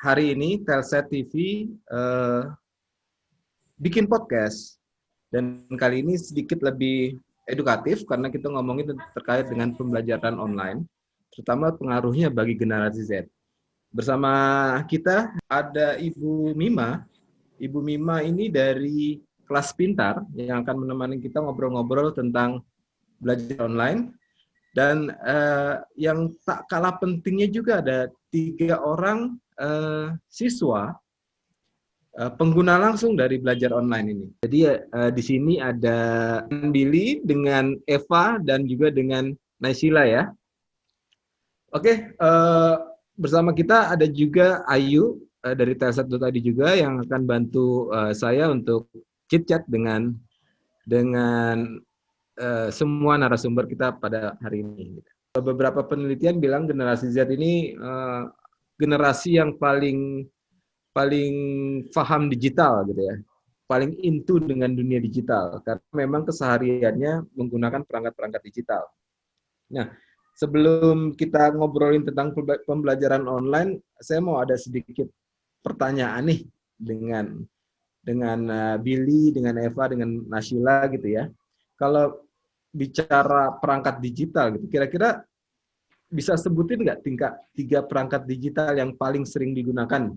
Hari ini Telset TV bikin podcast, dan kali ini sedikit lebih edukatif karena kita ngomongin terkait dengan pembelajaran online, terutama pengaruhnya bagi generasi Z. Bersama kita ada Ibu Mima. Ibu Mima ini dari kelas pintar yang akan menemani kita ngobrol-ngobrol tentang belajar online. Dan yang tak kalah pentingnya juga ada 3 orang siswa pengguna langsung dari belajar online ini. Jadi di sini ada Billy dengan Eva dan juga dengan Naysila ya. Oke, bersama kita ada juga Ayu dari Telset tadi juga yang akan bantu saya untuk chit-chat dengan semua narasumber kita pada hari ini. Beberapa penelitian bilang generasi Z ini generasi yang paling paham digital gitu ya, paling into dengan dunia digital karena memang kesehariannya menggunakan perangkat-perangkat digital. Nah, sebelum kita ngobrolin tentang pembelajaran online, saya mau ada sedikit pertanyaan nih dengan Billy, dengan Eva, dengan Naysila gitu ya. Kalau bicara perangkat digital gitu, kira-kira bisa sebutin nggak 3 perangkat digital yang paling sering digunakan?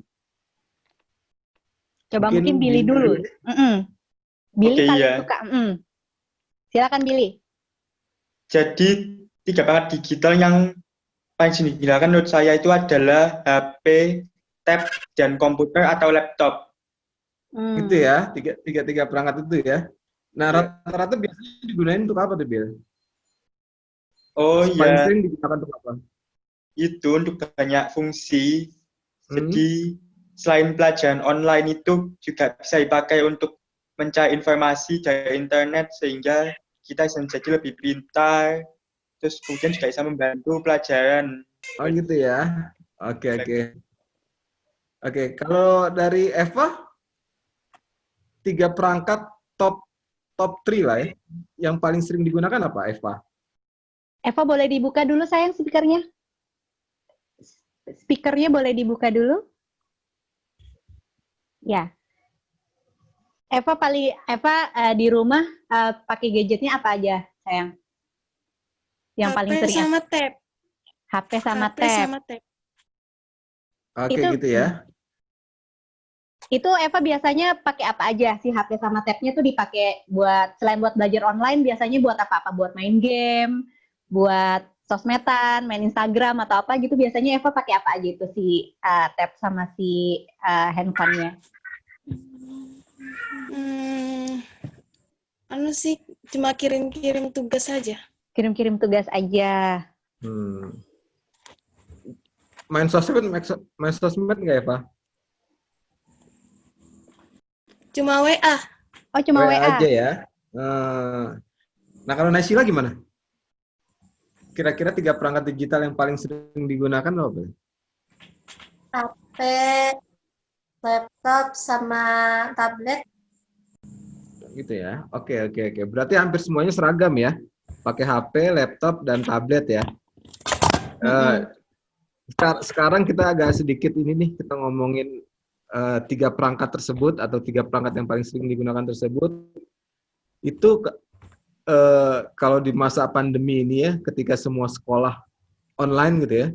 Coba mungkin Billy dulu. Billy paling suka. Silakan Billy. Jadi 3 perangkat digital yang paling sering digunakan menurut saya itu adalah HP, tab, dan komputer atau laptop. Gitu ya, tiga perangkat itu ya. Nah, rata-rata biasanya digunain untuk apa tuh, Bill? Oh iya. Paling sering digunakan untuk apa? Itu untuk banyak fungsi. Jadi selain pelajaran online itu juga bisa dipakai untuk mencari informasi dari internet sehingga kita bisa menjadi lebih pintar. Terus kemudian juga bisa membantu pelajaran. Oh gitu ya. Oke. Kalau dari Eva, 3 perangkat top 3 lah ya. Yang paling sering digunakan apa, Eva? Eva boleh dibuka dulu sayang speakernya. Speakernya boleh dibuka dulu. Ya. Eva di rumah pakai gadgetnya apa aja sayang? Yang paling sering sama tab. HP sama tab. Oke, gitu ya. Itu Eva biasanya pakai apa aja sih HP sama tabnya tuh dipakai selain buat belajar online biasanya buat apa? Buat main game, buat sosmedan, main Instagram atau apa gitu biasanya Eva pakai apa aja itu si tab sama si handphonenya? Sih cuma kirim-kirim tugas aja. Kirim-kirim tugas aja. Main sosmed nggak Eva? Cuma WA. Oh, cuma WA aja ya. Nah, kalau Naysila gimana? Kira-kira 3 perangkat digital yang paling sering digunakan apa? HP, laptop, sama tablet. Gitu ya. Oke. Berarti hampir semuanya seragam ya. Pakai HP, laptop, dan tablet ya. Sekarang kita agak sedikit ini nih, kita ngomongin 3 perangkat tersebut atau 3 perangkat yang paling sering digunakan tersebut. Itu kalau di masa pandemi ini ya, ketika semua sekolah online gitu ya,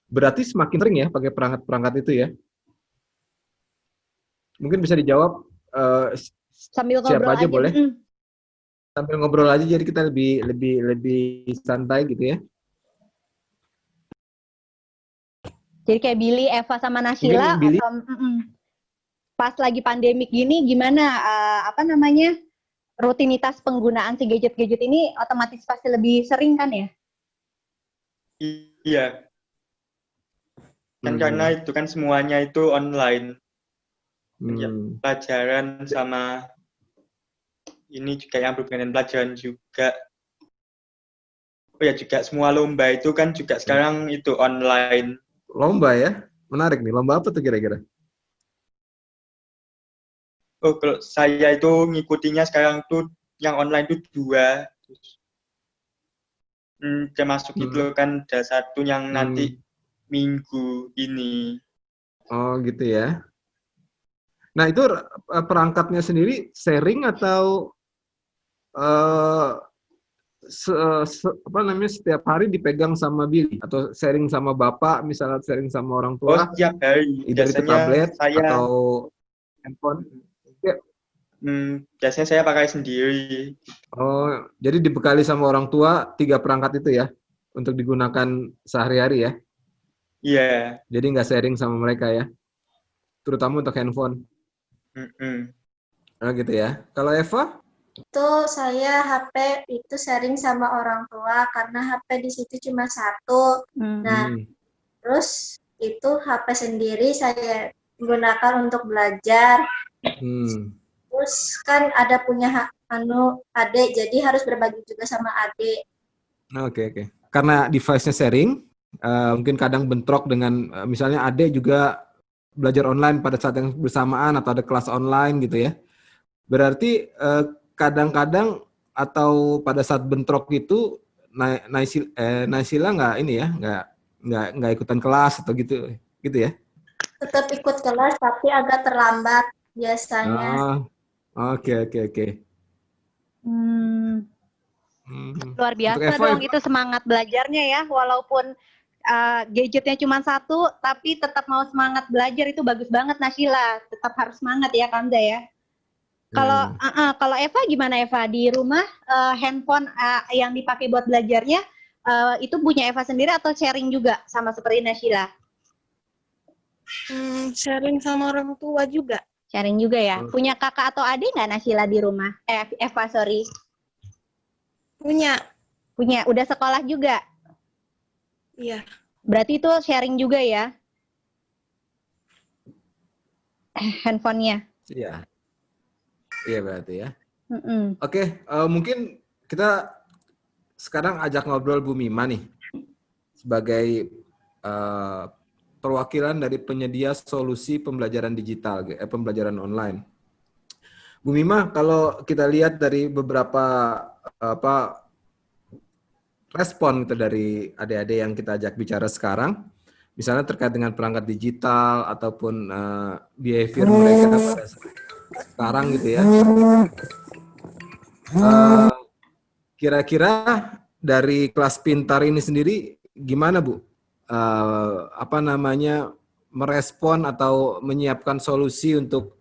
berarti semakin sering ya pakai perangkat-perangkat itu ya. Mungkin bisa dijawab sambil siapa ngobrol aja boleh. Sambil ngobrol aja jadi kita lebih santai gitu ya. Jadi kayak Billy, Eva sama Naysila pas lagi pandemik gini gimana rutinitas penggunaan si gadget-gadget ini otomatis pasti lebih sering kan ya? Iya. Kan karena itu kan semuanya itu online. Ya, pelajaran sama ini juga yang berhubungan dengan pelajaran juga. Oh ya juga semua lomba itu kan juga sekarang itu online. Lomba ya? Menarik nih. Lomba apa tuh kira-kira? Oh, kalau saya itu ngikutinya sekarang tuh yang online tuh 2. Termasuk itu loh kan ada satu yang nanti minggu ini. Oh gitu ya. Nah itu perangkatnya sendiri sharing atau eh, apa namanya setiap hari dipegang sama Billy atau sharing sama bapak, misalnya sharing sama orang Oh, tua, setiap hari. either itu Biasanya tablet saya atau handphone. Ya. biasanya saya pakai sendiri. Oh, jadi dibekali sama orang tua 3 perangkat itu ya untuk digunakan sehari-hari ya. Iya. Jadi nggak sharing sama mereka ya, terutama untuk handphone. Mm-mm. Oh gitu ya. Kalau Eva? Itu saya HP itu sharing sama orang tua karena HP di situ cuma satu. Nah, terus itu HP sendiri saya gunakan untuk belajar. Terus kan ada punya adik, jadi harus berbagi juga sama adik. Oke. Karena device-nya sharing, mungkin kadang bentrok dengan misalnya adik juga belajar online pada saat yang bersamaan atau ada kelas online gitu ya. Berarti kadang-kadang atau pada saat bentrok itu Naysila nggak ini ya, nggak ikutan kelas atau gitu ya? Tetap ikut kelas tapi agak terlambat biasanya. Oke. Luar Untuk biasa Eva, dong itu semangat belajarnya ya, walaupun gadgetnya cuma satu, tapi tetap mau semangat belajar itu bagus banget Nasyila. Tetap harus semangat ya Kamza ya. Kalau Eva gimana Eva di rumah handphone yang dipakai buat belajarnya itu punya Eva sendiri atau sharing juga sama seperti Nasyila? Sharing sama orang tua juga. Sharing juga ya. Punya kakak atau adik nggak Nasyila di rumah? Eva sorry. Punya. Udah sekolah juga? Iya. Berarti itu sharing juga ya? Handphonenya? Iya. Iya berarti ya. Oke, mungkin kita sekarang ajak ngobrol Bu Mima nih sebagai perwakilan dari penyedia solusi pembelajaran digital, pembelajaran online. Bu Mima, kalau kita lihat dari beberapa respon dari adik-adik yang kita ajak bicara sekarang, misalnya terkait dengan perangkat digital ataupun behavior mereka pada sekarang gitu ya. Kira-kira dari kelas pintar ini sendiri gimana Bu? Merespon atau menyiapkan solusi untuk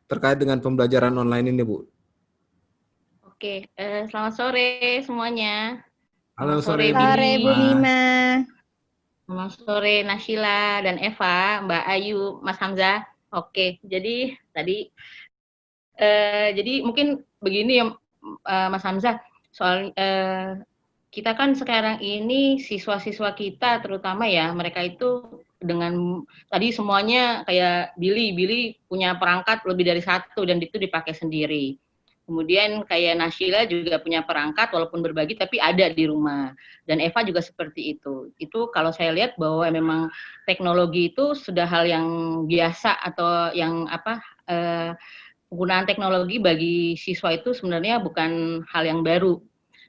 terkait dengan pembelajaran online ini Bu? Oke, selamat sore semuanya. Halo, sore Bu Mima. Selamat sore Nasyila dan Eva, Mbak Ayu, Mas Hamzah. Oke, jadi tadi jadi mungkin begini ya Mas Hamzah, soal kita kan sekarang ini siswa-siswa kita terutama ya, mereka itu dengan tadi semuanya kayak Billy punya perangkat lebih dari satu dan itu dipakai sendiri. Kemudian kayak Nasyila juga punya perangkat walaupun berbagi tapi ada di rumah. Dan Eva juga seperti itu. Itu kalau saya lihat bahwa memang teknologi itu sudah hal yang biasa atau yang penggunaan teknologi bagi siswa itu sebenarnya bukan hal yang baru.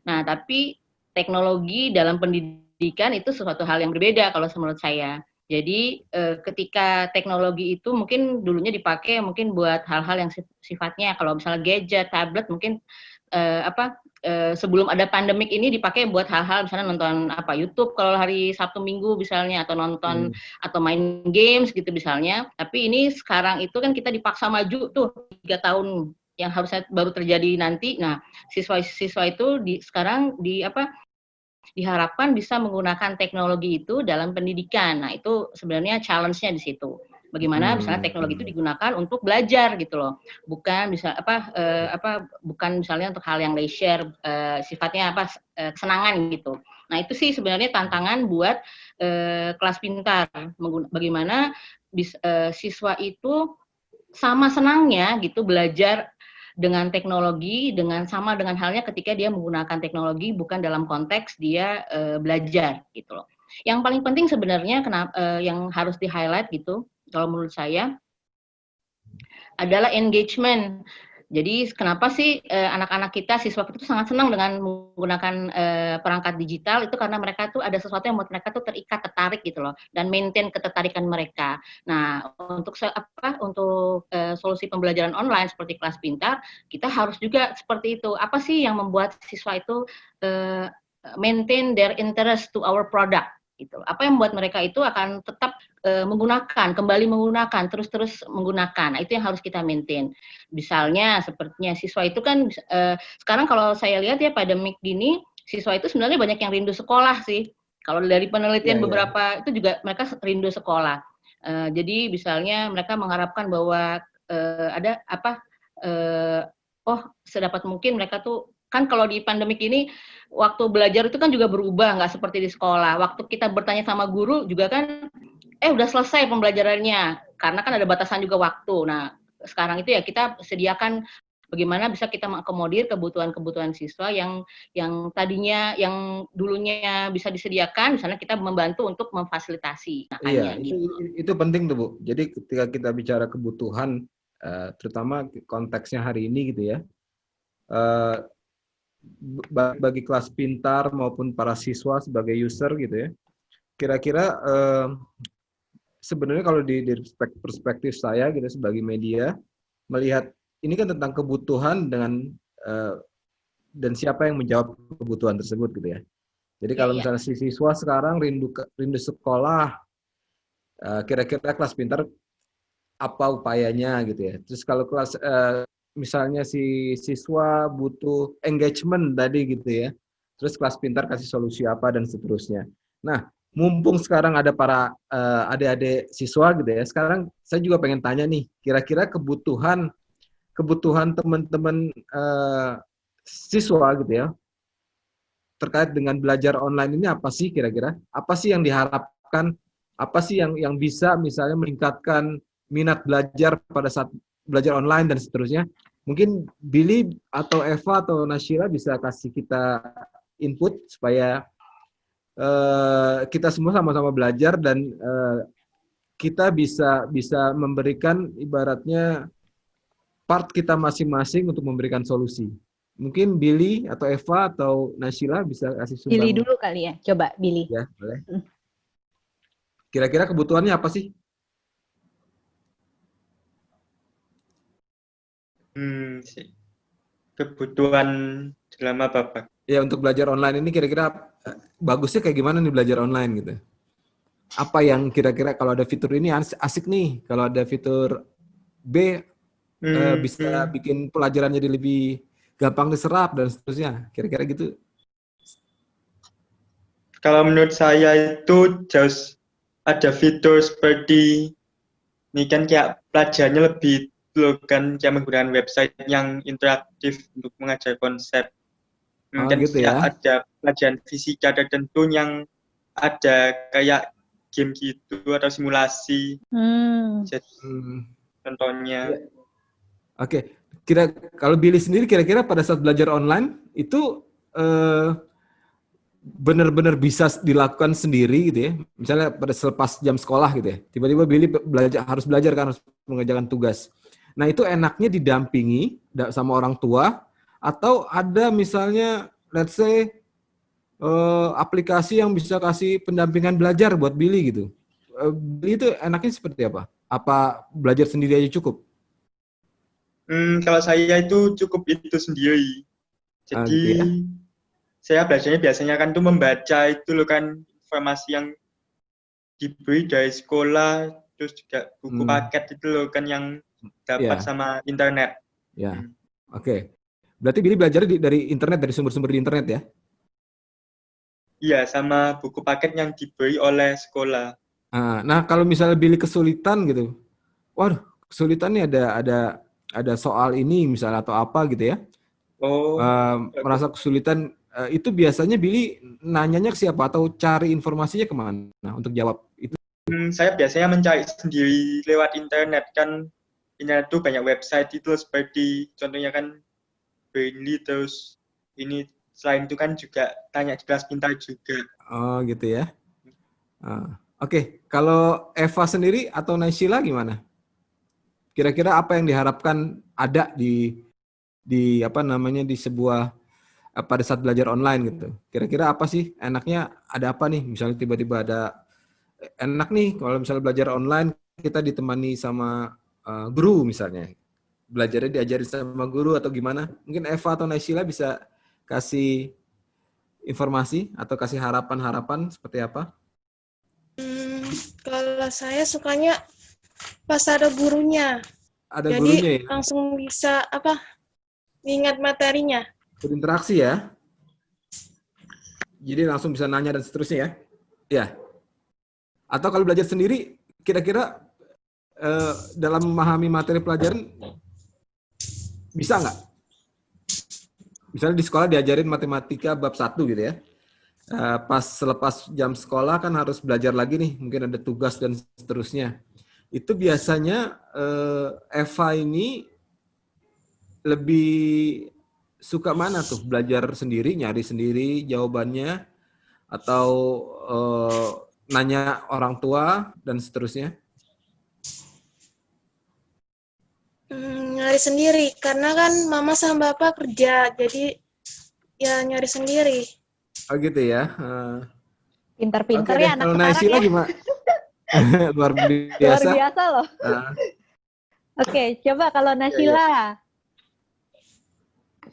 Nah, tapi teknologi dalam pendidikan itu sesuatu hal yang berbeda kalau menurut saya. Jadi ketika teknologi itu mungkin dulunya dipakai mungkin buat hal-hal yang sifatnya kalau misalnya gadget, tablet mungkin sebelum ada pandemik ini dipakai buat hal-hal misalnya nonton YouTube kalau hari Sabtu Minggu misalnya atau nonton atau main games gitu misalnya. Tapi ini sekarang itu kan kita dipaksa maju tuh 3 tahun yang harusnya baru terjadi nanti. Nah, siswa-siswa itu sekarang diharapkan bisa menggunakan teknologi itu dalam pendidikan. Nah, itu sebenarnya challenge-nya di situ. Bagaimana misalnya teknologi itu digunakan untuk belajar gitu loh. Bukan bukan misalnya untuk hal yang leisure, sifatnya kesenangan gitu. Nah, itu sih sebenarnya tantangan buat kelas pintar. Bagaimana siswa itu sama senangnya gitu belajar dengan teknologi sama dengan halnya ketika dia menggunakan teknologi bukan dalam konteks dia belajar gitu loh. Yang paling penting sebenarnya yang harus di-highlight gitu kalau menurut saya adalah engagement. Jadi kenapa sih anak-anak kita, siswa kita tuh sangat senang dengan menggunakan perangkat digital itu karena mereka tuh ada sesuatu yang membuat mereka tuh terikat, tertarik gitu loh, dan maintain ketertarikan mereka. Nah, untuk solusi pembelajaran online seperti kelas pintar, kita harus juga seperti itu. Apa sih yang membuat siswa itu maintain their interest to our product? Gitu. Apa yang membuat mereka itu akan tetap kembali menggunakan, terus menggunakan. Nah, itu yang harus kita maintain. Misalnya, sepertinya siswa itu kan, sekarang kalau saya lihat ya pandemik gini, siswa itu sebenarnya banyak yang rindu sekolah sih. Kalau dari penelitian beberapa itu juga mereka rindu sekolah. Jadi misalnya mereka mengharapkan bahwa ada apa, sedapat mungkin mereka tuh, kan kalau di pandemik ini waktu belajar itu kan juga berubah, nggak seperti di sekolah. Waktu kita bertanya sama guru juga kan, udah selesai pembelajarannya, karena kan ada batasan juga waktu. Nah, sekarang itu ya kita sediakan bagaimana bisa kita mengakomodir kebutuhan-kebutuhan siswa yang tadinya, yang dulunya bisa disediakan, misalnya kita membantu untuk memfasilitasi. Iya, gitu. itu penting tuh Bu. Jadi ketika kita bicara kebutuhan, terutama konteksnya hari ini gitu ya, bagi kelas pintar maupun para siswa sebagai user gitu ya, kira-kira sebenarnya kalau di perspektif saya gitu sebagai media melihat ini kan tentang kebutuhan dan siapa yang menjawab kebutuhan tersebut gitu ya. Jadi kalau misalnya si siswa sekarang rindu sekolah, kira-kira kelas pintar apa upayanya gitu ya. Terus kalau kelas misalnya si siswa butuh engagement tadi gitu ya. Terus kelas pintar kasih solusi apa dan seterusnya. Nah, mumpung sekarang ada para adik-adik siswa gitu ya. Sekarang saya juga pengen tanya nih, kira-kira kebutuhan teman-teman siswa gitu ya terkait dengan belajar online ini apa sih kira-kira? Apa sih yang diharapkan? Apa sih yang bisa misalnya meningkatkan minat belajar pada saat belajar online dan seterusnya? Mungkin Billy atau Eva atau Nashila bisa kasih kita input supaya kita semua sama-sama belajar dan kita bisa memberikan ibaratnya part kita masing-masing untuk memberikan solusi. Mungkin Billy atau Eva atau Nashila bisa kasih sumbang. Billy dulu kali ya, coba Billy. Ya, boleh. Kira-kira kebutuhannya apa sih? Kebutuhan dalam apa, Pak? Ya, untuk belajar online ini kira-kira bagusnya kayak gimana nih belajar online gitu? Apa yang kira-kira kalau ada fitur ini asik nih, kalau ada fitur B bisa bikin pelajarannya jadi lebih gampang diserap dan seterusnya, kira-kira gitu. Kalau menurut saya itu jauh ada fitur seperti ini kan kayak pelajarannya lebih kan kayak menggunakan website yang interaktif untuk mengajar konsep. Dan gitu ya. Ada pelajaran fisika tertentu yang ada kayak game gitu atau simulasi. Jadi contohnya. Oke. Kalau Billy sendiri kira-kira pada saat belajar online itu benar-benar bisa dilakukan sendiri gitu ya. Misalnya pada selepas jam sekolah gitu ya. Tiba-tiba Billy harus belajar kan, harus mengerjakan tugas. Nah, itu enaknya didampingi sama orang tua atau ada misalnya let's say aplikasi yang bisa kasih pendampingan belajar buat Billy gitu. Billy itu enaknya seperti apa? Apa belajar sendiri aja cukup? Kalau saya itu cukup itu sendiri. Jadi gitu ya? Saya belajarnya biasanya kan tuh membaca itu loh kan informasi yang diberi dari sekolah, terus juga buku paket itu loh kan yang dapat sama internet. Ya, oke. Berarti Billy belajar dari internet, dari sumber-sumber di internet ya? Iya, sama buku paket yang diberi oleh sekolah. Nah, kalau misalnya Billy kesulitan gitu, waduh, kesulitannya ada soal ini misalnya atau apa gitu ya? Merasa kesulitan, itu biasanya Billy nanyanya ke siapa atau cari informasinya kemana untuk jawab itu? Saya biasanya mencari sendiri lewat internet kan. Internet itu banyak website itu seperti contohnya kan Brainly, terus ini selain itu kan juga tanya di kelas pintar juga. Oh gitu ya. Oke. Kalau Eva sendiri atau Naysila gimana? kira-kira apa yang diharapkan ada di apa namanya di sebuah pada saat belajar online gitu. Kira-kira apa sih enaknya, ada apa nih? Misalnya tiba-tiba ada enak nih kalau misalnya belajar online kita ditemani sama guru misalnya. Belajarnya diajarin sama guru atau gimana? Mungkin Eva atau Naysila bisa kasih informasi atau kasih harapan-harapan seperti apa? Kalau saya sukanya pas ada gurunya. Ada Jadi gurunya ya? langsung bisa ingat materinya. Berinteraksi ya? Jadi langsung bisa nanya dan seterusnya ya? Ya. Atau kalau belajar sendiri, kira-kira dalam memahami materi pelajaran bisa nggak? Misalnya di sekolah diajarin matematika bab 1 gitu ya. Pas selepas jam sekolah kan harus belajar lagi nih, mungkin ada tugas dan seterusnya. Itu biasanya Eva ini lebih suka mana tuh? Belajar sendiri, nyari sendiri jawabannya, atau nanya orang tua dan seterusnya? Nyari sendiri, karena kan mama sama bapak kerja, jadi ya nyari sendiri. Oh gitu ya. Pinter-pinter Oke ya deh, anak kalau sekarang Naysila ya. gimana? Luar Luar biasa. biasa loh. Oke, coba kalau Naysila.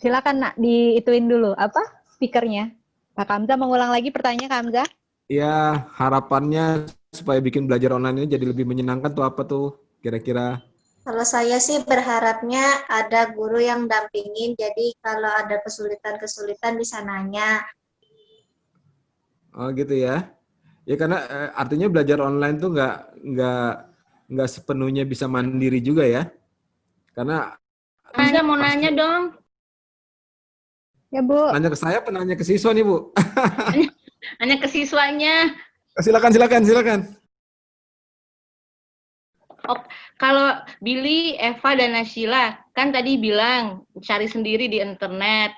Silakan nak diituin dulu apa speakernya. Pak Hamzah mengulang lagi pertanyaannya Kak Hamzah. Ya, harapannya supaya bikin belajar online ini jadi lebih menyenangkan tuh apa tuh kira-kira? Kalau saya sih berharapnya ada guru yang dampingin, jadi kalau ada kesulitan-kesulitan bisa nanya. Oh gitu ya. Ya karena artinya belajar online tuh nggak sepenuhnya bisa mandiri juga ya. Karena Hamzah mau nanya dong. Ya Bu. nanya ke saya, penanya ke siswa nih Bu. Nanya ke siswanya. Silakan. Oh, kalau Billy, Eva, dan Naysila kan tadi bilang cari sendiri di internet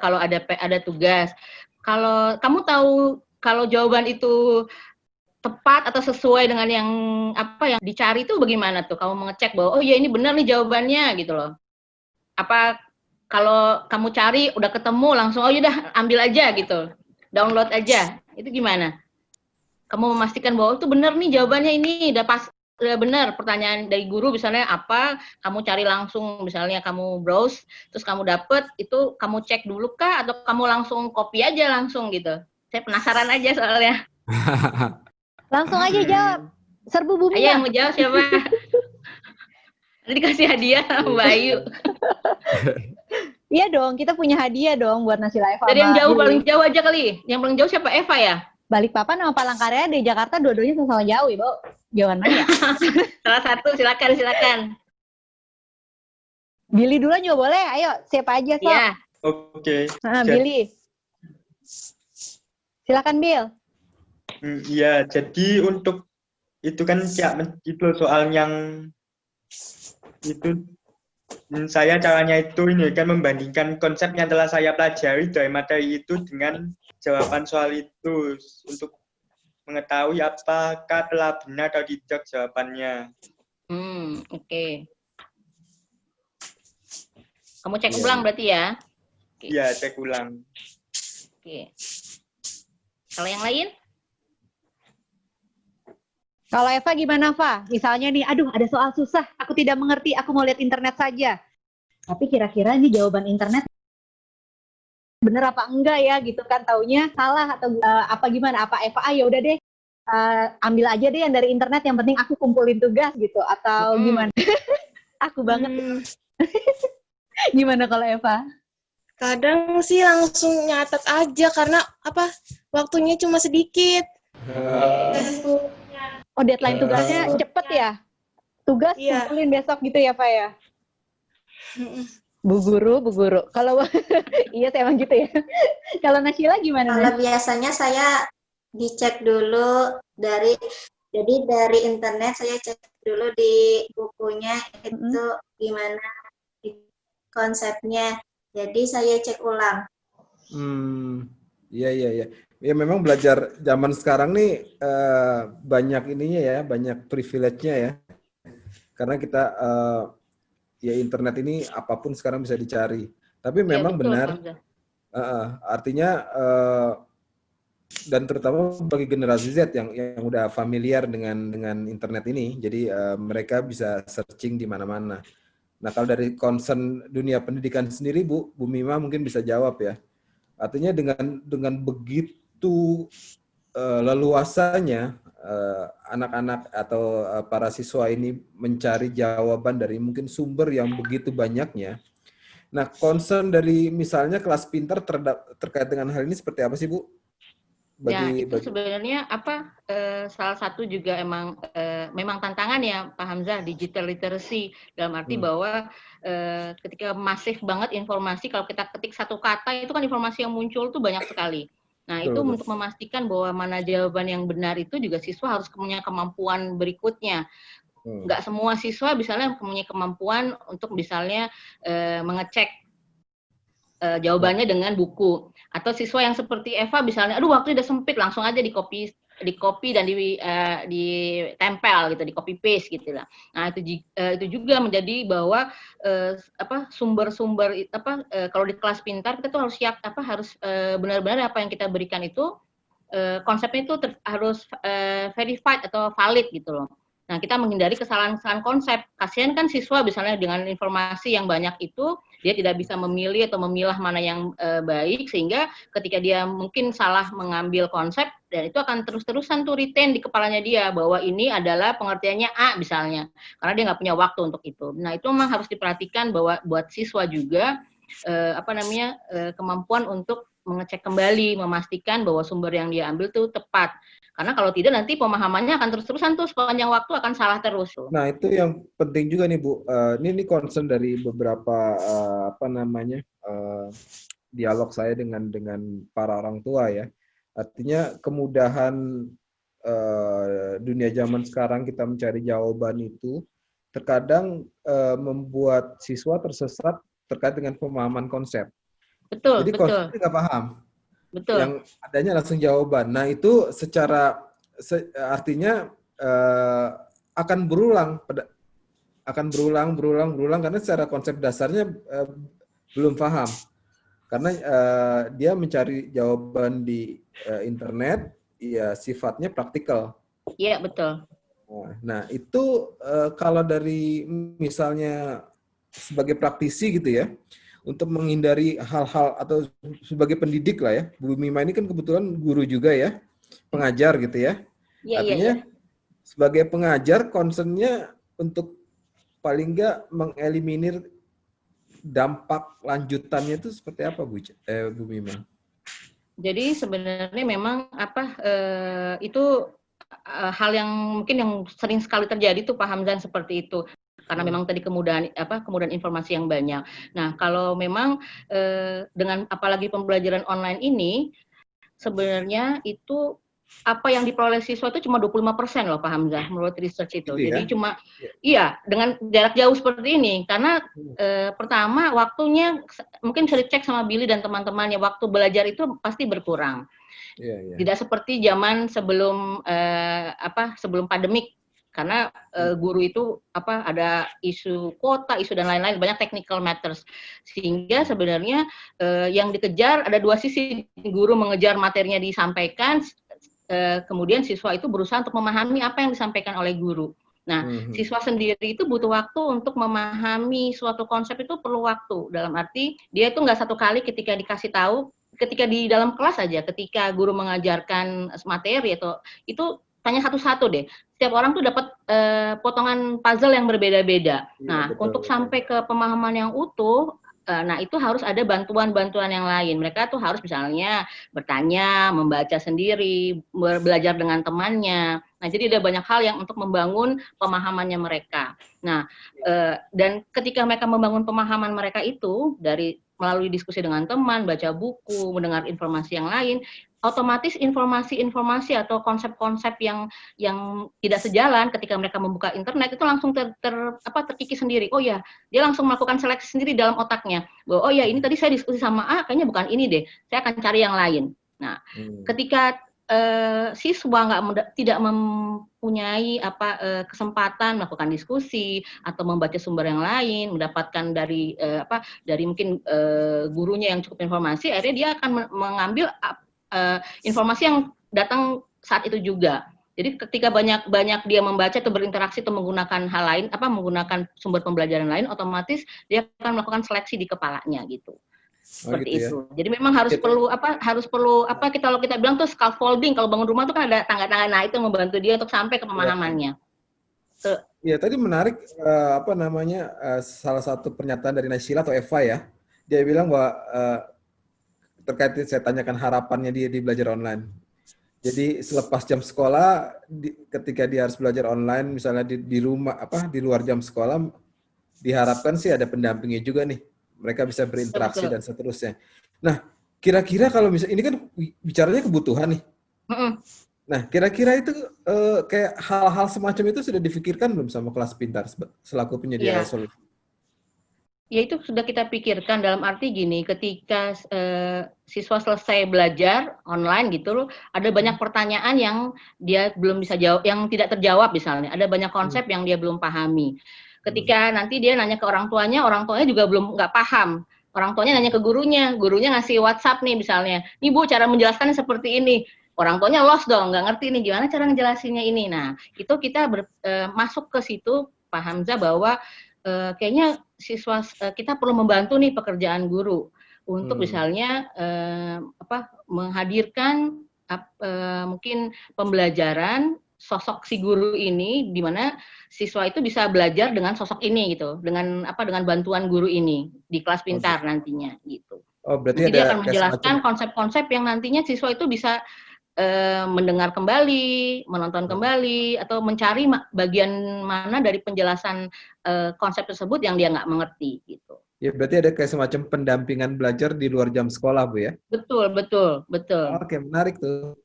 kalau ada tugas. Kalau kamu tahu kalau jawaban itu tepat atau sesuai dengan yang apa yang dicari itu bagaimana tuh? Kamu mengecek bahwa oh ya ini benar nih jawabannya gitu loh. Apa kalau kamu cari udah ketemu langsung oh yaudah ambil aja gitu, download aja, itu gimana? Kamu memastikan bahwa itu benar nih jawabannya ini udah pas. Udah benar pertanyaan dari guru misalnya apa, kamu cari langsung misalnya kamu browse terus kamu dapet itu kamu cek dulu kah atau kamu langsung copy aja langsung gitu. Saya penasaran aja soalnya. Langsung aja jawab. Serbu bumi. Ayo yang mau jawab siapa? Nanti dikasih hadiah Mbak Ayu. Iya dong, kita punya hadiah dong buat Naysila Eva. Dari yang jauh paling jauh aja kali. Yang paling jauh siapa? Eva ya? Balikpapan sama Palangkaraya di Jakarta dua-duanya sama-sama jauh ya, Bu. Jawaban mana ya? Salah satu, silakan. Billy dulu juga boleh. Ayo, siapa aja, Sob? Iya. Oke. Billy. Silakan, Bill. Iya, jadi untuk itu kan itu soal yang itu saya caranya itu ini kan membandingkan konsep yang telah saya pelajari dari materi itu dengan jawaban soal itu untuk mengetahui apakah telah benar atau tidak jawabannya. Oke. Kamu cek ulang berarti ya? Iya, cek ulang. Oke. Kalau yang lain? Kalau Eva gimana, Eva? Misalnya nih, aduh ada soal susah, aku tidak mengerti, aku mau lihat internet saja. Tapi kira-kira ini jawaban internet bener apa enggak ya gitu kan, taunya salah atau apa gimana? Apa Eva, ya udah deh, ambil aja deh yang dari internet, yang penting aku kumpulin tugas gitu, atau gimana? Aku banget. Gimana kalau Eva? Kadang sih langsung nyatet aja karena waktunya cuma sedikit. Oh, deadline tugasnya cepet ya? Tugas kumpulin besok gitu ya, Pak ya? Bu guru. Kalau iya saya emang gitu ya. Kalau Naysila gimana? Kalau biasanya saya dicek dulu dari internet, saya cek dulu di bukunya itu gimana konsepnya. Jadi saya cek ulang. Iya. Ya memang belajar zaman sekarang nih banyak ininya ya, banyak privilege-nya ya. karena kita ya internet ini apapun sekarang bisa dicari. Tapi memang betul, benar, artinya dan terutama bagi generasi Z yang udah familiar dengan internet ini, jadi mereka bisa searching di mana-mana. Nah, kalau dari concern dunia pendidikan sendiri, Bu Mima mungkin bisa jawab ya. Artinya dengan begitu leluasanya anak-anak atau para siswa ini mencari jawaban dari mungkin sumber yang begitu banyaknya. Nah, concern dari misalnya kelas pintar terkait dengan hal ini seperti apa sih, Bu? Sebenarnya salah satu juga memang tantangan ya Pak Hamzah, digital literacy, dalam arti bahwa ketika masif banget informasi, kalau kita ketik satu kata itu kan informasi yang muncul tuh banyak sekali. Nah, itu untuk memastikan bahwa mana jawaban yang benar itu juga siswa harus punya kemampuan berikutnya. Nggak semua siswa misalnya punya kemampuan untuk misalnya mengecek jawabannya dengan buku, atau siswa yang seperti Eva misalnya, aduh waktu udah sempit, langsung aja di copy dan ditempel gitu, di copy paste gitu lah. Nah, itu juga menjadi bahwa sumber-sumber kalau di kelas pintar kita tuh harus siap harus benar-benar apa yang kita berikan itu konsepnya itu harus verified atau valid gitu loh. Nah, kita menghindari kesalahan-kesalahan konsep. Kasihan kan siswa misalnya dengan informasi yang banyak itu, dia tidak bisa memilih atau memilah mana yang baik, sehingga ketika dia mungkin salah mengambil konsep, dan itu akan terus-terusan tuh retain di kepalanya dia, bahwa ini adalah pengertiannya A misalnya, karena dia nggak punya waktu untuk itu. Nah, itu memang harus diperhatikan bahwa buat siswa juga, kemampuan untuk mengecek kembali, memastikan bahwa sumber yang dia ambil tuh tepat. Karena kalau tidak nanti pemahamannya akan terus-terusan tuh sepanjang waktu akan salah terus. Nah, itu yang penting juga nih, Bu. Ini concern dari beberapa dialog saya dengan para orang tua ya. Artinya kemudahan dunia zaman sekarang kita mencari jawaban itu terkadang membuat siswa tersesat terkait dengan pemahaman konsep. Betul. Jadi konsepnya nggak paham. Betul. Yang adanya langsung jawaban. Nah, itu artinya akan berulang karena secara konsep dasarnya belum paham. Karena dia mencari jawaban di internet, ya sifatnya praktikal. Iya, betul. Nah, itu kalau dari misalnya sebagai praktisi gitu ya, untuk menghindari hal-hal atau sebagai pendidik lah ya, Bu Mima ini kan kebetulan guru juga ya, pengajar gitu ya. Artinya sebagai pengajar concernnya untuk paling nggak mengeliminir dampak lanjutannya itu seperti apa, Bu Mima? Jadi sebenarnya memang itu hal yang mungkin yang sering sekali terjadi tuh Pak Hamzan seperti itu. Karena memang tadi kemudahan informasi yang banyak. Nah, kalau memang dengan apalagi pembelajaran online ini, sebenarnya itu apa yang diperoleh siswa itu cuma 25% loh Pak Hamzah, menurut research itu. Jadi cuma, dengan jarak jauh seperti ini. Karena pertama, waktunya mungkin bisa dicek sama Billy dan teman-temannya, waktu belajar itu pasti berkurang. Tidak seperti zaman sebelum pandemik. Karena guru itu ada isu kuota, isu dan lain-lain, banyak technical matters, sehingga sebenarnya yang dikejar ada dua sisi. Guru mengejar materinya disampaikan, kemudian siswa itu berusaha untuk memahami apa yang disampaikan oleh guru. Nah, siswa sendiri itu butuh waktu untuk memahami suatu konsep, itu perlu waktu. Dalam arti dia itu nggak satu kali ketika dikasih tahu, ketika di dalam kelas aja, ketika guru mengajarkan materi atau itu tanya satu-satu deh. Setiap orang tuh dapat potongan puzzle yang berbeda-beda. Nah, untuk sampai ke pemahaman yang utuh, nah itu harus ada bantuan-bantuan yang lain. Mereka tuh harus misalnya bertanya, membaca sendiri, belajar dengan temannya. Nah, jadi ada banyak hal yang untuk membangun pemahamannya mereka. Nah, dan ketika mereka membangun pemahaman mereka itu melalui diskusi dengan teman, baca buku, mendengar informasi yang lain, otomatis informasi-informasi atau konsep-konsep yang tidak sejalan ketika mereka membuka internet itu langsung terkikis sendiri. Oh ya, dia langsung melakukan seleksi sendiri dalam otaknya. Bahwa, oh ya, ini tadi saya diskusi sama A, kayaknya bukan ini deh. Saya akan cari yang lain. Nah, ketika siswa tidak mempunyai kesempatan melakukan diskusi atau membaca sumber yang lain, mendapatkan dari dari mungkin gurunya yang cukup informasi, akhirnya dia akan mengambil informasi yang datang saat itu juga. Jadi ketika banyak dia membaca atau berinteraksi atau menggunakan hal lain, menggunakan sumber pembelajaran lain, otomatis dia akan melakukan seleksi di kepalanya gitu. Seperti gitu ya. itu. Jadi memang harus perlu kalau kita bilang tuh scaffolding, kalau bangun rumah tuh kan ada tangga-tangga, nah itu membantu dia untuk sampai ke pemahamannya. Iya, tadi menarik salah satu pernyataan dari Naysila atau Eva ya. Dia bilang bahwa terkait saya tanyakan harapannya dia di belajar online. Jadi selepas jam sekolah, ketika dia harus belajar online, misalnya di rumah di luar jam sekolah, diharapkan sih ada pendampingnya juga nih. Mereka bisa berinteraksi dan seterusnya. Nah, kira-kira kalau misalnya ini kan bicaranya kebutuhan nih. Nah, kira-kira itu kayak hal-hal semacam itu sudah difikirkan belum sama Kelas Pintar selaku penyedia solusi? Ya itu sudah kita pikirkan, dalam arti gini, ketika siswa selesai belajar online gitu loh, ada banyak pertanyaan yang dia belum bisa jawab, yang tidak terjawab misalnya. Ada banyak konsep yang dia belum pahami. Ketika nanti dia nanya ke orang tuanya juga belum nggak paham. Orang tuanya nanya ke gurunya ngasih WhatsApp nih misalnya, nih Bu cara menjelaskannya seperti ini. Orang tuanya lost dong, nggak ngerti nih gimana cara ngejelasinnya ini. Nah itu kita masuk ke situ, Pak Hamzah, bahwa kayaknya siswa kita perlu membantu nih pekerjaan guru untuk misalnya menghadirkan mungkin pembelajaran sosok si guru ini, di mana siswa itu bisa belajar dengan sosok ini gitu, dengan bantuan guru ini di kelas pintar nantinya gitu. Oh, berarti nanti dia akan menjelaskan konsep-konsep yang nantinya siswa itu bisa mendengar kembali, menonton kembali, atau mencari bagian mana dari penjelasan konsep tersebut yang dia nggak mengerti gitu. Ya, berarti ada kayak semacam pendampingan belajar di luar jam sekolah, Bu ya? Betul. Oke, menarik tuh.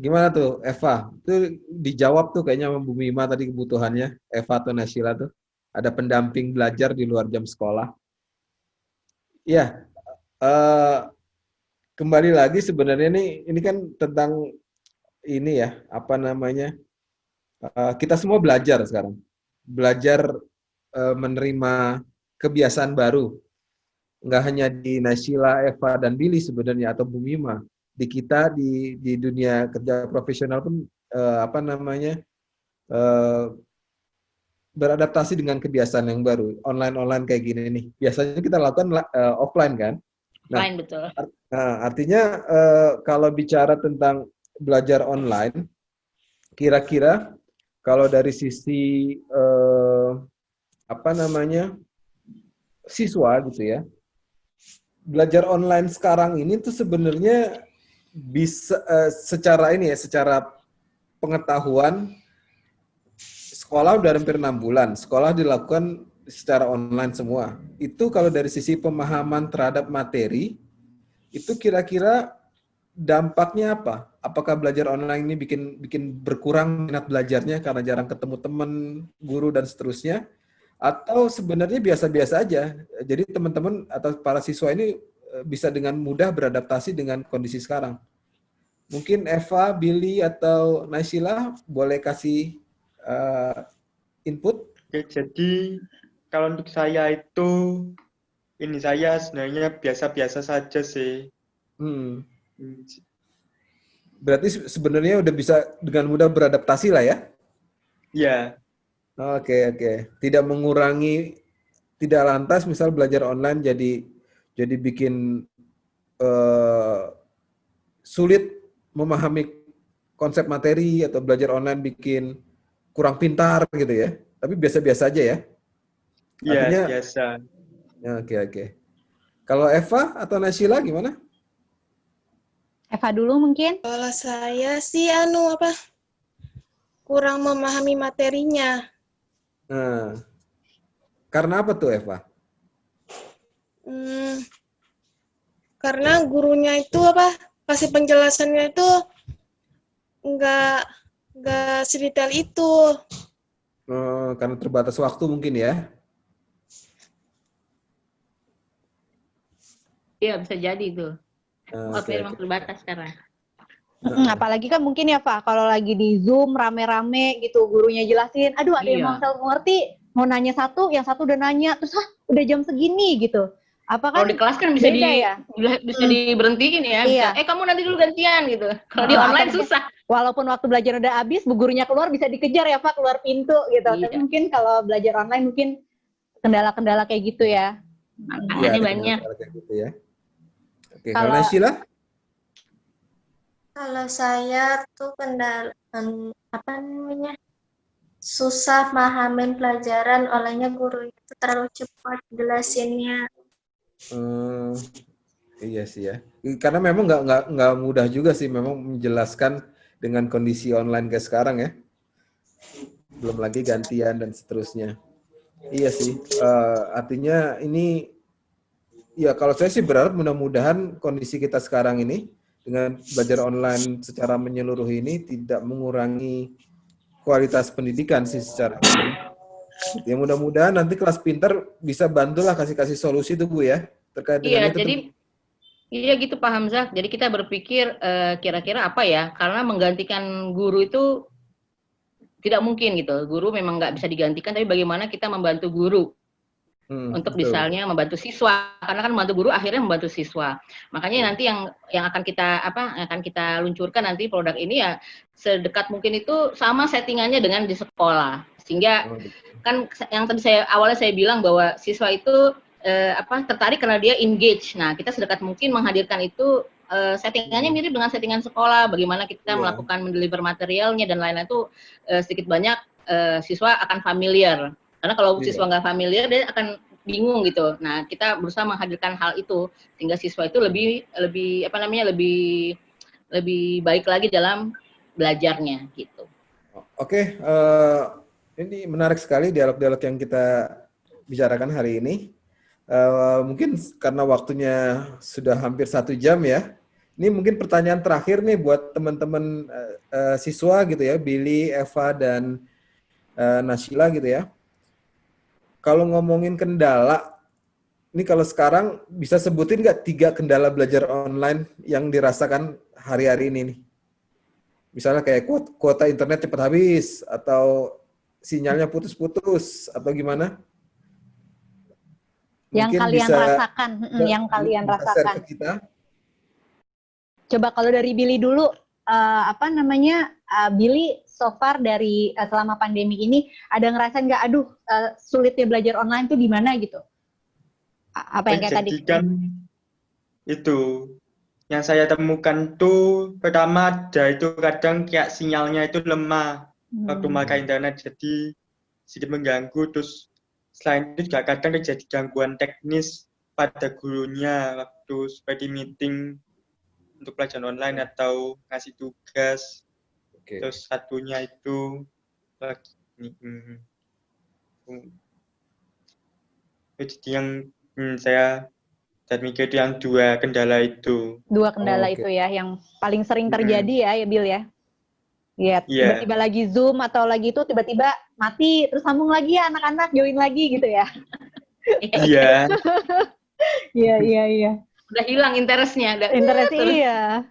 Gimana tuh, Eva? Itu dijawab tuh kayaknya sama Bu Mima tadi kebutuhannya, Eva atau Naysila tuh. Ada pendamping belajar di luar jam sekolah. Iya, kembali lagi sebenarnya ini kan tentang ini ya, kita semua belajar sekarang. Belajar menerima kebiasaan baru. Nggak hanya di Naysila, Eva, dan Billy sebenarnya, atau Bu Mima. Di kita di dunia kerja profesional pun beradaptasi dengan kebiasaan yang baru, online kayak gini nih. Biasanya kita lakukan offline kan. Offline, betul. Artinya kalau bicara tentang belajar online, kira-kira kalau dari sisi siswa gitu ya, belajar online sekarang ini tuh sebenarnya bisa secara pengetahuan, sekolah udah hampir 6 bulan, sekolah dilakukan secara online semua. Itu kalau dari sisi pemahaman terhadap materi, itu kira-kira dampaknya apa? Apakah belajar online ini bikin berkurang minat belajarnya karena jarang ketemu teman, guru, dan seterusnya? Atau sebenarnya biasa-biasa aja? Jadi teman-teman atau para siswa ini bisa dengan mudah beradaptasi dengan kondisi sekarang. Mungkin Eva, Billy, atau Naysila boleh kasih input? Oke, jadi kalau untuk saya itu, saya sebenarnya biasa-biasa saja sih. Berarti sebenarnya udah bisa dengan mudah beradaptasi lah ya? Iya. Oke. Tidak mengurangi, tidak lantas misal belajar online jadi bikin sulit memahami konsep materi, atau belajar online bikin kurang pintar gitu ya. Tapi biasa-biasa aja ya. Iya, biasa. Oke. Kalau Eva atau Naysila gimana? Eva dulu mungkin. Kalau saya sih kurang memahami materinya. Karena apa tuh, Eva? Karena gurunya itu kasih penjelasannya itu nggak sedetail itu. Karena terbatas waktu mungkin ya? Iya, bisa jadi itu. Waktu memang terbatas sekarang. Apalagi kan mungkin ya Pak, kalau lagi di Zoom rame-rame gitu, gurunya jelasin, aduh ada yang mau ngerti, mau nanya satu, yang satu udah nanya, terus udah jam segini gitu. Apa kan? Kalau di kelas kan bisa bisa diberhentiin ya, iya. bisa, kamu nanti dulu gantian gitu. Kalau di online susah. Walaupun waktu belajar udah habis, bu gurunya keluar bisa dikejar ya Pak, keluar pintu gitu. Iya. Tapi mungkin kalau belajar online mungkin kendala-kendala kayak gitu ya. Tantangannya banyak. Kayak gitu ya. Oke, kalau Nasyila? Kalau saya tuh kendala susah mahamin pelajaran, olehnya guru itu terlalu cepat jelasinnya. Iya sih ya. Karena memang nggak mudah juga sih memang menjelaskan dengan kondisi online kayak sekarang ya. Belum lagi gantian dan seterusnya. Iya sih. Artinya ini ya kalau saya sih berharap mudah-mudahan kondisi kita sekarang ini dengan belajar online secara menyeluruh ini tidak mengurangi kualitas pendidikan sih secara umum. Ya mudah-mudahan nanti kelas pintar bisa bantulah kasih solusi tuh Bu ya terkait dengan itu. Jadi iya gitu Pak Hamzah. Jadi kita berpikir kira-kira apa ya? Karena menggantikan guru itu tidak mungkin gitu. Guru memang nggak bisa digantikan, tapi bagaimana kita membantu guru untuk betul. Misalnya membantu siswa, karena kan membantu guru akhirnya membantu siswa. Makanya nanti yang akan kita luncurkan nanti produk ini ya sedekat mungkin itu sama settingannya dengan di sekolah. Sehingga kan yang tadi awalnya saya bilang bahwa siswa itu tertarik karena dia engage. Nah, kita sedekat mungkin menghadirkan itu settingannya mirip dengan settingan sekolah, bagaimana kita melakukan mendeliver materialnya dan lain-lain itu sedikit banyak siswa akan familiar. Karena kalau siswa nggak familiar, dia akan bingung gitu. Nah, kita berusaha menghadirkan hal itu sehingga siswa itu lebih baik lagi dalam belajarnya gitu. Oke, ini menarik sekali dialog-dialog yang kita bicarakan hari ini. Mungkin karena waktunya sudah hampir 1 jam ya. Ini mungkin pertanyaan terakhir nih buat teman-teman siswa gitu ya, Billy, Eva, dan Nasyila gitu ya. Kalau ngomongin kendala, ini kalau sekarang bisa sebutin nggak 3 kendala belajar online yang dirasakan hari-hari ini nih? Misalnya kayak kuota internet cepat habis, atau sinyalnya putus-putus, atau gimana? Yang kalian rasakan, yang kalian rasakan. Kita. Coba kalau dari Billy dulu, Billy so far dari selama pandemi ini ada ngerasain nggak, sulitnya belajar online tuh di mana gitu? Apa yang kayak tadi? Kan itu yang saya temukan tuh pertama ada itu kadang kayak sinyalnya itu lemah waktu pakai internet, jadi sedikit mengganggu. Terus selain itu juga kadang terjadi gangguan teknis pada gurunya waktu seperti meeting untuk pelajaran online atau ngasih tugas. Terus satunya itu jadi yang saya mikir itu yang 2 kendala itu. 2 kendala itu ya, yang paling sering terjadi ya Bill ya? Iya, tiba-tiba lagi Zoom atau lagi itu tiba-tiba mati, terus sambung lagi ya anak-anak, join lagi gitu ya? Iya. Iya. Udah hilang interestnya. Iya.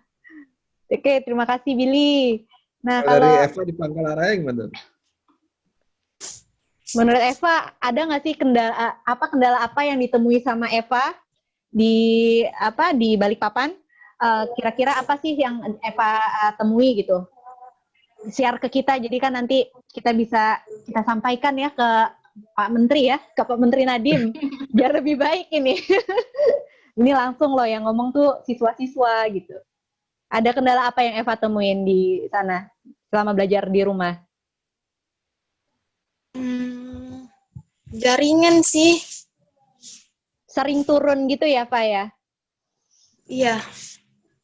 Oke, terima kasih Billy. Nah, dari Eva di Pangkalaraya gimana? Menurut Eva, ada nggak sih kendala apa yang ditemui sama Eva di Balikpapan? Kira-kira apa sih yang Eva temui gitu? Share ke kita, jadi kan nanti kita sampaikan ya ke Pak Menteri ya, ke Pak Menteri Nadiem, biar lebih baik ini. Ini langsung loh yang ngomong tuh siswa-siswa gitu. Ada kendala apa yang Eva temuin di sana selama belajar di rumah? Jaringan sih. Sering turun gitu ya, Pak ya? Iya.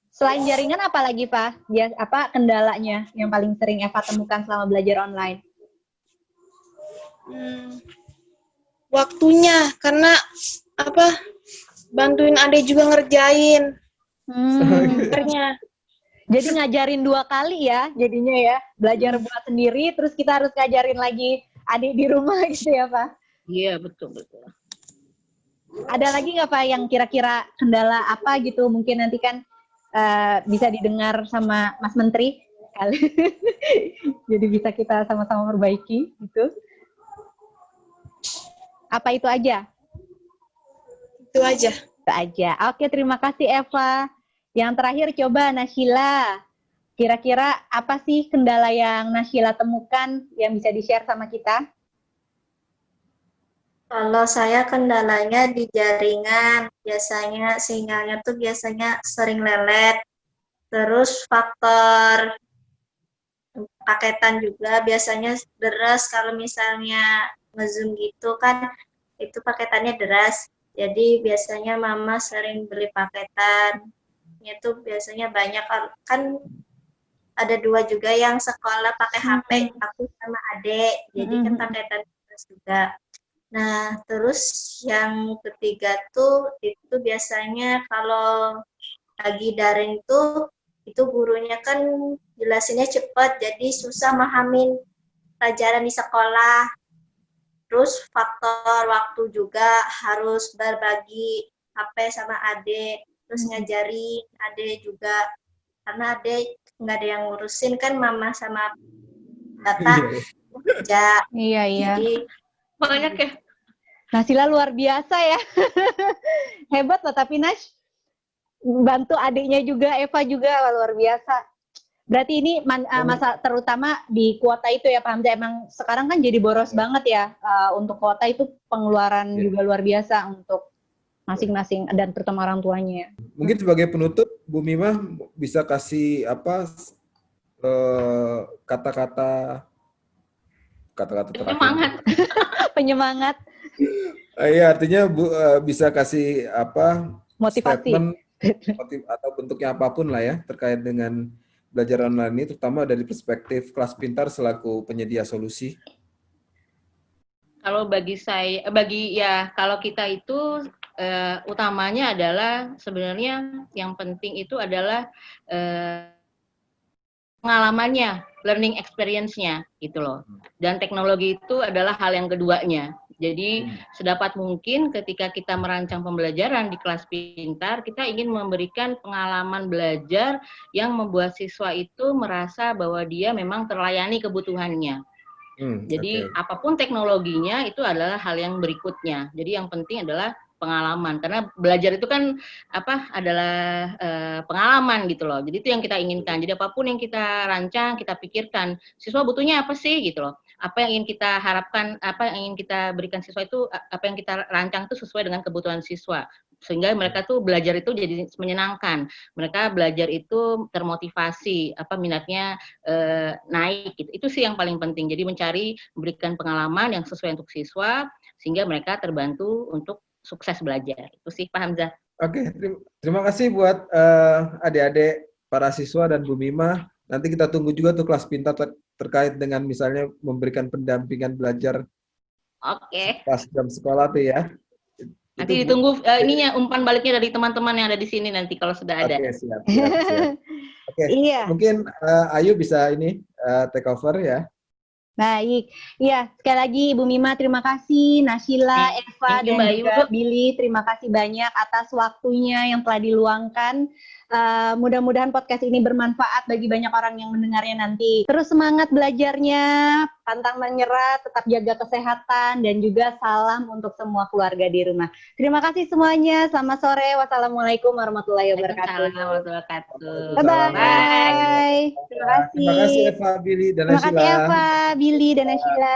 Selain jaringan apa lagi, Pak? Apa kendalanya yang paling sering Eva temukan selama belajar online? Waktunya, karena bantuin adek juga ngerjain. Ternyata. Jadi ngajarin 2 kali ya, jadinya ya. Belajar buat sendiri, terus kita harus ngajarin lagi adik di rumah gitu ya, Pak? Iya, betul. Ada lagi nggak, Pak, yang kira-kira kendala apa gitu? Mungkin nanti kan bisa didengar sama Mas Menteri kali. Jadi bisa kita sama-sama perbaiki gitu. Apa itu aja? Itu aja. Itu aja. Oke, terima kasih Eva. Yang terakhir coba Nashila. Kira-kira apa sih kendala yang Nashila temukan yang bisa di-share sama kita? Kalau saya kendalanya di jaringan, biasanya sinyalnya tuh biasanya sering lelet. Terus faktor paketan juga biasanya deras kalau misalnya nge-zoom gitu kan, itu paketannya deras. Jadi biasanya mama sering beli paketan. Itu biasanya banyak, kan ada 2 juga yang sekolah pakai HP, aku sama adik. Jadi kan paketan deras juga. Nah, terus yang ketiga tuh, itu biasanya kalau lagi daring tuh, itu gurunya kan jelasinnya cepat, jadi susah mahamin pelajaran di sekolah. Terus faktor waktu juga harus berbagi HP sama adik, terus ngajarin adik juga. Karena adik nggak ada yang ngurusin kan, mama sama bapak kerja. Iya. Jadi Banyak ya. Nashila luar biasa ya. Hebat loh, tapi Nash bantu adiknya juga, Eva juga, luar biasa. Berarti ini masa terutama di kuota itu ya Pak Hamzah, emang sekarang kan jadi boros banget ya, untuk kuota itu pengeluaran juga luar biasa untuk masing-masing dan terutama orang tuanya. Mungkin sebagai penutup, Bu Mimah bisa kasih apa kata-kata Semangat. Penyemangat, iya, artinya Bu bisa kasih apa motivasi. statement atau bentuknya apapun lah ya terkait dengan belajar online ini, terutama dari perspektif Kelas Pintar selaku penyedia solusi. Kalau kalau kita itu utamanya adalah sebenarnya yang penting itu adalah pengalamannya, learning experience-nya gitu loh. Dan teknologi itu adalah hal yang keduanya. Jadi sedapat mungkin ketika kita merancang pembelajaran di kelas pintar, kita ingin memberikan pengalaman belajar yang membuat siswa itu merasa bahwa dia memang terlayani kebutuhannya. Jadi apapun teknologinya itu adalah hal yang berikutnya. Jadi yang penting adalah pengalaman, karena belajar itu kan adalah pengalaman gitu loh. Jadi itu yang kita inginkan. Jadi apapun yang kita rancang, kita pikirkan siswa butuhnya apa sih gitu loh. Apa yang ingin kita harapkan, apa yang ingin kita berikan siswa itu, apa yang kita rancang itu sesuai dengan kebutuhan siswa, sehingga mereka tuh belajar itu jadi menyenangkan. Mereka belajar itu termotivasi, minatnya naik gitu. Itu sih yang paling penting. Jadi memberikan pengalaman yang sesuai untuk siswa sehingga mereka terbantu untuk sukses belajar. Itu sih Pak Hamzah. Oke, terima kasih buat adik-adik para siswa dan Bu Mimah. Nanti kita tunggu juga tuh kelas pintar terkait dengan misalnya memberikan pendampingan belajar. Oke. Pas jam sekolah tuh ya. Nanti ditunggu umpan baliknya dari teman-teman yang ada di sini nanti kalau sudah ada. Oke, siap. Oke, iya. Mungkin Ayu bisa take over ya. Baik, iya sekali lagi Ibu Mimah terima kasih, Nashila, Eva, dan juga Billy terima kasih banyak atas waktunya yang telah diluangkan. Mudah-mudahan podcast ini bermanfaat bagi banyak orang yang mendengarnya nanti. Terus semangat belajarnya, pantang menyerah, tetap jaga kesehatan, dan juga salam untuk semua keluarga di rumah. Terima kasih semuanya, selamat sore, wassalamualaikum warahmatullahi wabarakatuh. Bye-bye. Terima kasih. Terima kasih Eva, Billy, dan Nashila. Terima kasih Eva, Billy, dan Nashila.